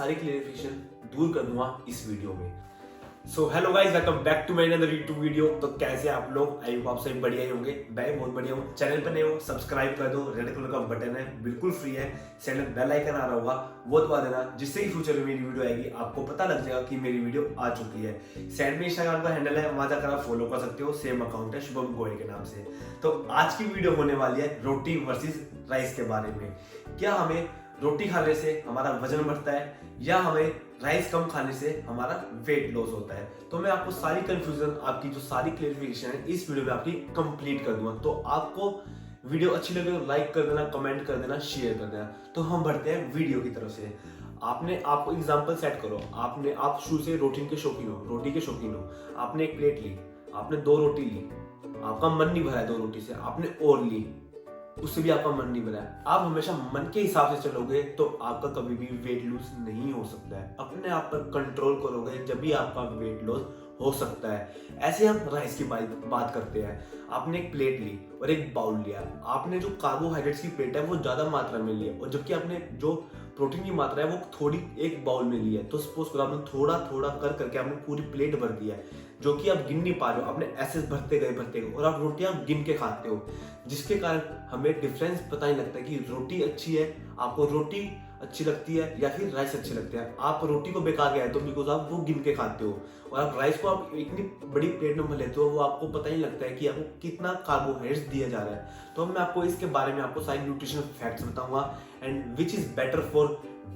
सारी क्लेरिफिकेशन दूर कर दूंगा इस वीडियो में। So hello guys, welcome back to my another YouTube video. तो कैसे आप लोग? आई होप आप सभी बढ़िया ही होंगे। मैं बहुत बढ़िया हूँ। चैनल पर नए हो सब्सक्राइब कर दो, रेड कलर का बटन है, बिल्कुल फ्री है। चैनल बेल आइकन आ रहा होगा, वो दबा देना, जिससे कि फ्यूचर में मेरी वीडियो आएगी आपको पता लग जाएगा कि मेरी वीडियो आ चुकी है। साइड में इंस्टाग्राम का हैंडल है, वहां जाकर आप फॉलो कर सकते हो। सेम अकाउंट है शुभम गोयल के नाम से। तो आज की वीडियो होने वाली है रोटी वर्सेस राइस के बारे में। क्या हमें रोटी खाने से हमारा वजन बढ़ता है या हमें राइस कम खाने से हमारा वेट लॉस होता है? तो मैं आपको सारी कंफ्यूजन, आपकी जो सारी क्लेरिफिकेशन है इस वीडियो में आपकी कंप्लीट कर दूंगा। तो आपको वीडियो अच्छी लगे तो लाइक कर देना, कमेंट कर देना, शेयर कर देना। तो हम बढ़ते हैं वीडियो की तरफ से। आपको एग्जांपल सेट करो। आप शुरू से रोटी के शौकीन हो। आपने एक प्लेट ली, आपने 2 रोटी ली, आपका मन नहीं भरा है 2 रोटी से, आपने और ली, उससे भी आपका मन नहीं भरा है। आप हमेशा मन के हिसाब से चलोगे तो आपका कभी भी वेट लूज नहीं हो सकता है। अपने आप पर कंट्रोल करोगे जब भी आपका वेट लॉस हो सकता है। ऐसे हम राइस की बात करते हैं। आपने एक प्लेट ली और एक बाउल लिया। आपने जो कार्बोहाइड्रेट्स की प्लेट है वो ज्यादा मात्रा में ली है, और जबकि आपने जो प्रोटीन की मात्रा है वो थोड़ी एक बाउल में ली है। तो सपोज करो आपने थोड़ा थोड़ा कर करके आपने पूरी प्लेट भर दिया है, जो कि आप गिन नहीं पा रहे हो। आपने ऐसे भरते गए और आप रोटियां गिन के खाते हो, जिसके कारण हमें डिफरेंस पता नहीं लगता कि रोटी अच्छी है, आपको रोटी अच्छी लगती है या फिर राइस अच्छी लगती है। आप रोटी को बेकार गया है तो बिकॉज आप वो गिन के खाते हो, और आप राइस को आप इतनी बड़ी प्लेट में भर लेते हो, वो आपको पता ही लगता है कि आपको कितना कार्बोहाइड्रेट्स दिया जा रहा है। तो मैं आपको इसके बारे में आपको सारी न्यूट्रिशन फैक्ट्स बताऊंगा, and which is better for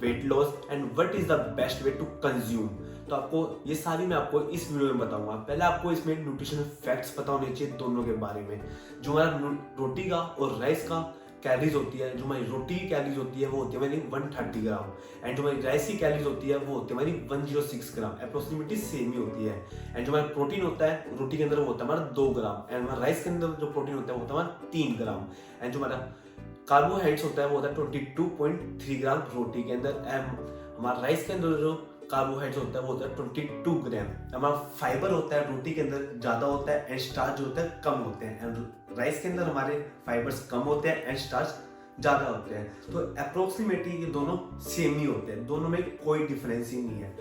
weight loss and what is the best way to consume. तो आपको ये सारी मैं आपको इस वीडियो में बताऊंगा। पहले आपको इसमें न्यूट्रिशन फैक्ट्स पता होने चाहिए दोनों के बारे में। जो हमारा रोटी का और राइस का कैलोरीज होती है, जो हमारी रोटी की कैलोरीज होती है वो होती है हमारी 130 ग्राम, एंड जो हमारी राइस की कैलोरीज होती है वो होती है हमारी 106 ग्राम। अप्रोक्सीमेटली सेम ही होती है। एंड जो हमारा प्रोटीन होता है रोटी के अंदर वो होता है हमारा 2 ग्राम, एंड हमारा राइस के अंदर जो प्रोटीन होता है वो होता है हमारा 3 ग्राम। एंड जो हमारा कार्बोहाइड्रेट्स होता है वो होता है 22.3 ग्राम रोटी के अंदर। एंड हमारा राइस के अंदर जो कार्बोहाइड्रेट्स होता है वो होता है 22 ग्राम। हमारा फाइबर होता है रोटी के अंदर ज्यादा होता है, एंड स्टार्च जो होता है कम होते हैं। एंड राइस के अंदर हमारे फाइबर्स कम होते हैं एंड स्टार्च ज्यादा होते हैं। तो अप्रोक्सीमेटली ये दोनों सेम ही होते हैं, दोनों में कोई डिफरेंस ही नहीं है।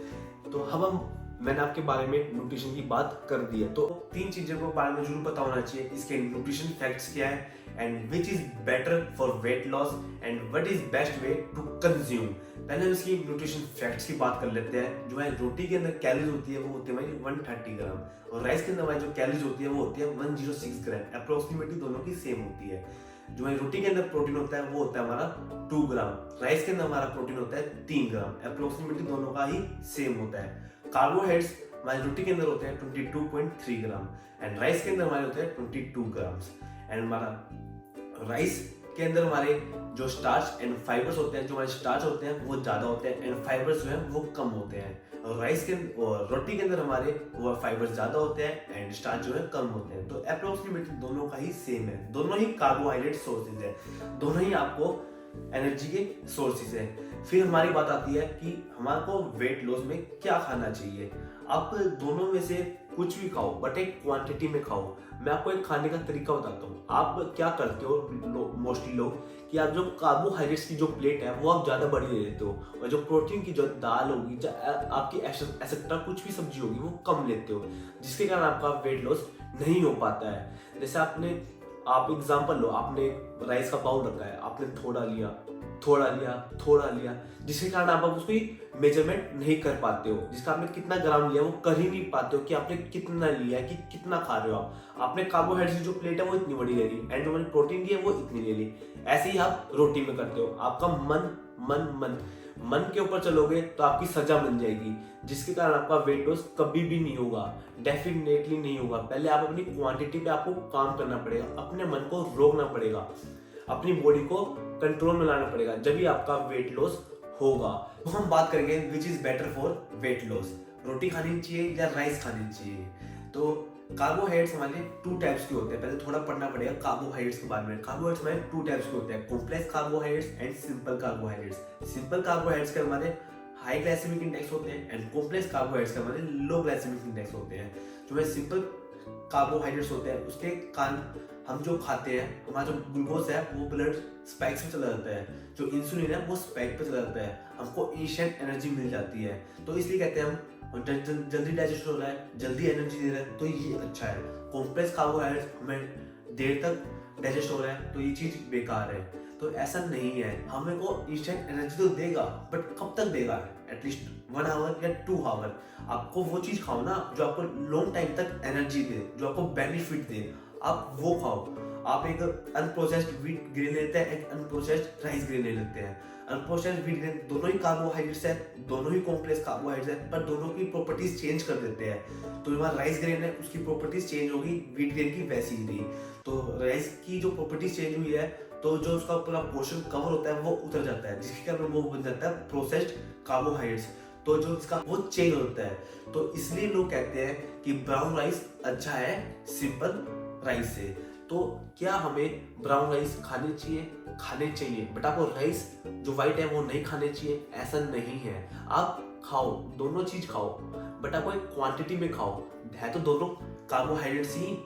तो अब मैंने आपके बारे में न्यूट्रिशन की बात कर दी है, तो 3 चीजों के बारे में जरूर पता होना चाहिए। इसके न्यूट्रिशन फैक्ट्स क्या है, and which is better for weight loss, and what is best way to consume. पहले हम इसकी न्यूट्रिशन फैक्ट्स की बात कर लेते हैं। जो है रोटी के अंदर कैलोरीज होती है वो होती है हमारी 130 ग्राम, और राइस के अंदर हमारी जो कैलोरीज होती है वो होती है 106 ग्राम। अप्रोक्सीमेटली दोनों की सेम होती है। जो हमारी रोटी के अंदर प्रोटीन होता है वो होता है हमारा 2 ग्राम, राइस के अंदर हमारा प्रोटीन होता है 3 ग्राम। अप्रोक्सीमेटली दोनों का ही सेम होता है। कार्बोहाइड्रेट्स हमारी रोटी के अंदर होते हैं 22.3 ग्राम, एंड राइस के अंदर हमारे होते हैं 22 ग्राम्स। एंड हमारा राइस के अंदर हमारे जो स्टार्च एंड फाइबर्स होते हैं, जो हमारे स्टार्च होते हैं वो ज्यादा होते हैं, एंड फाइबर्स जो है वो कम होते हैं। और रोटी के अंदर हमारे वो फाइबर्स ज्यादा होते हैं एंड स्टार्च जो है कम होते हैं। तो अप्रोक्सीमेटली दोनों का ही सेम है। दोनों ही कार्बोहाइड्रेट सोर्सेज है, दोनों ही आपको एनर्जी के सोर्सेज है। फिर हमारी बात आती है कि हमारे को वेट लॉस में क्या खाना चाहिए। आप दोनों में से कुछ भी खाओ, बट एक क्वांटिटी में खाओ। मैं आपको एक खाने का तरीका बताता हूँ। आप क्या करते हो मोस्टली लोग, कि आप जो कार्बोहाइड्रेट्स की जो प्लेट है वो आप ज्यादा बड़ी ले लेते हो, और जो प्रोटीन की जो दाल होगी, आपकी एक्सेट्रा कुछ भी सब्जी होगी वो कम लेते हो, जिसके कारण आपका वेट लॉस नहीं हो पाता है। जैसे आप एग्जांपल लो, आपने राइस का बाउल रखा है, आपने थोड़ा लिया, जिसके कारण आप उसको मेजरमेंट नहीं कर पाते हो। जिसका आपने कितना ग्राम लिया वो कर ही नहीं पाते हो कि आपने कितना लिया है, कि कितना खा रहे हो आप। आपने कार्बोहाइड्रेट की जो प्लेट है वो इतनी बड़ी ले ली, एंड जो प्रोटीन की है वो इतनी ले ली। ऐसे ही आप रोटी में करते हो। आपका मन के ऊपर चलोगे तो आपकी सजा बन जाएगी, जिसके कारण आपका वेट लॉस कभी भी नहीं होगा, डेफिनेटली नहीं होगा। पहले आप अपनी क्वांटिटी पे आपको काम करना पड़ेगा, अपने मन को रोकना पड़ेगा, अपनी बॉडी को कंट्रोल में लाना पड़ेगा, जब भी आपका वेट लॉस होगा। तो हम बात करेंगे which is better for weight loss, रोटी खानी चाहिए या राइस खानी चाहिए। तो कार्बोहाइड्रेट्स हमारे 2 टाइप्स के होते हैं। पहले थोड़ा पढ़ना पड़ेगा कार्बोहाइड्रेट्स के बारे में। कार्बोहाइड्रेट्स हमारे 2 टाइप्स के होते हैं, complex carbohydrates and simple carbohydrates. Simple carbohydrates के हमारे हाई ग्लाइसेमिक इंडेक्स होते हैं, एंड कॉम्प्लेक्स कार्बोहाइड्रेट्स के हमारे लो ग्लाइसेमिक इंडेक्स होते हैं। जो है सिंपल कार्बोहाइड्रेट्स होते हैं उसके कारण हम जो खाते हैं, हमारा जो ग्लूकोज है वो ब्लड स्पाइक्स में चला जाता है, जो इंसुलिन है वो स्पाइक पे चला जाता है, हमको इंस्टेंट एनर्जी मिल जाती है। तो इसलिए कहते हैं हम जल्दी डाइजेस्ट हो रहा है, जल्दी एनर्जी दे रहा है, तो ये अच्छा है। कॉम्प्लेक्स कार्बोहाइड्रेट हमें देर तक डाइजेस्ट हो रहा है तो ये चीज बेकार है। तो ऐसा नहीं है, हमें को इंस्टेंट एनर्जी तो देगा, बट कब तक देगा? एटलीस्ट 1 आवर या 2 आवर। आपको वो चीज खाओ ना जो आपको लॉन्ग टाइम तक एनर्जी दे, जो आपको बेनिफिट दे, आप वो खाओ। आप एक अनप्रोसेस्ड व्हीट ग्रेन लेते हैं, एक अनप्रोसेस्ड राइस ग्रेन ले लेते हैं। अनप्रोसेस्ड व्हीट ग्रेन दोनों ही कार्बोहाइड्रेट्स है, दोनों ही कॉम्प्लेक्स कार्बोहाइड्रेट्स है, पर दोनों की प्रॉपर्टीज चेंज कर देते हैं। तो हमारा राइस ग्रेन है उसकी प्रॉपर्टीज चेंज होगी, व्हीट ग्रेन की वैसी ही नहीं। तो राइस की जो प्रॉपर्टीज चेंज हुई है तो जो उसका पूरा पोर्शन कवर होता है वो उतर जाता है, जिसके कारण वो बन जाता है प्रोसेस्ड कार्बोहाइड्रेट्स। तो जो इसका वो चेंज होता है। तो इसलिए लोग कहते हैं कि ब्राउन राइस अच्छा है सिंपल राइस से। तो क्या हमें ब्राउन राइस खाने चाहिए? खाने चाहिए, बट आपको राइस जो व्हाइट है वो नहीं खाने चाहिए ऐसा नहीं है। आप खाओ, दोनों चीज खाओ, बट आपको एक क्वांटिटी में खाओ। है तो दोनों कार्बोहाइड्रेट्स ही।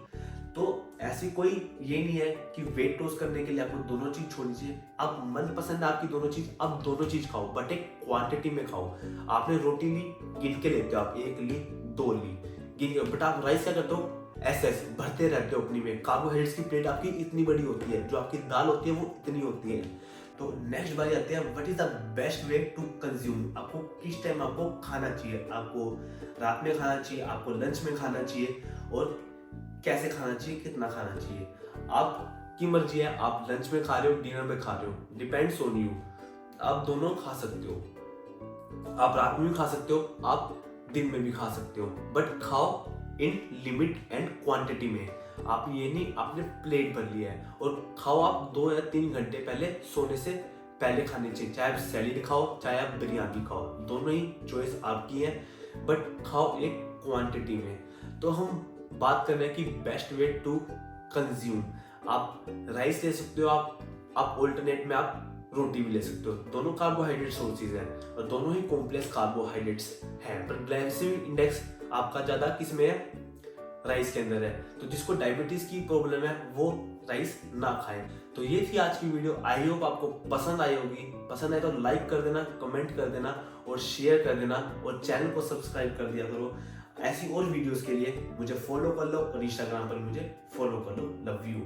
तो ऐसी कोई ये नहीं है कि वेट लॉस करने के लिए आपको दोनों चीज छोड़नी चाहिए। आप मनपसंद है आपकी दोनों चीज, आप दोनों चीज खाओ, बट एक क्वांटिटी में खाओ। आपने रोटी ली, गिन के लेते हो, आप 1 ली 2 ली गिन के, बट आप राइस क्या करते हो? ऐसे भरते रहते हो अपनी में। कार्बोहाइड्रेट्स की प्लेट आपकी इतनी बड़ी होती है, जो आपकी दाल होती है वो इतनी होती है। तो नेक्स्ट बारी आते हैं, what is the best way to consume. आपको किस टाइम आपको खाना चाहिए? आपको रात में खाना चाहिए, आपको लंच में खाना चाहिए, और कैसे खाना चाहिए, कितना खाना चाहिए? आपकी मर्जी है, आप लंच में खा रहे हो, डिनर में खा रहे हो, डिपेंड्स ऑन यू। आप दोनों खा सकते हो, आप रात में भी खा सकते हो, आप दिन में भी खा सकते हो, बट खाओ इन लिमिट एंड क्वांटिटी में। आप ये नहीं आपने प्लेट भर लिया है और खाओ। आप 2 या 3 घंटे पहले सोने से पहले खाने चाहिए। चाहे आप सैलेड खाओ, चाहे आप बिरयानी खाओ, दोनों ही चॉइस आपकी है, बट खाओ एक क्वांटिटी में। तो हम बात कर रहे हैं कि बेस्ट वे टू कंज्यूम। आप राइस ले सकते हो, आप ऑल्टरनेट में आप रोटी भी ले सकते हो। दोनों कार्बोहाइड्रेट सोर्सेज है और दोनों ही कॉम्प्लेक्स कार्बोहाइड्रेट्स हैं, पर ग्लाइसेमिक इंडेक्स आपका ज्यादा किस में है? राइस के अंदर है। तो जिसको डायबिटीज की प्रॉब्लम है वो राइस ना खाए। तो ये थी आज की वीडियो। आई होप आपको पसंद आई होगी। पसंद आए तो लाइक कर देना, कमेंट कर देना और शेयर कर देना, और चैनल को सब्सक्राइब कर दिया करो। ऐसी और वीडियोस के लिए मुझे फॉलो कर लो और इंस्टाग्राम पर मुझे फॉलो कर लो। Love you.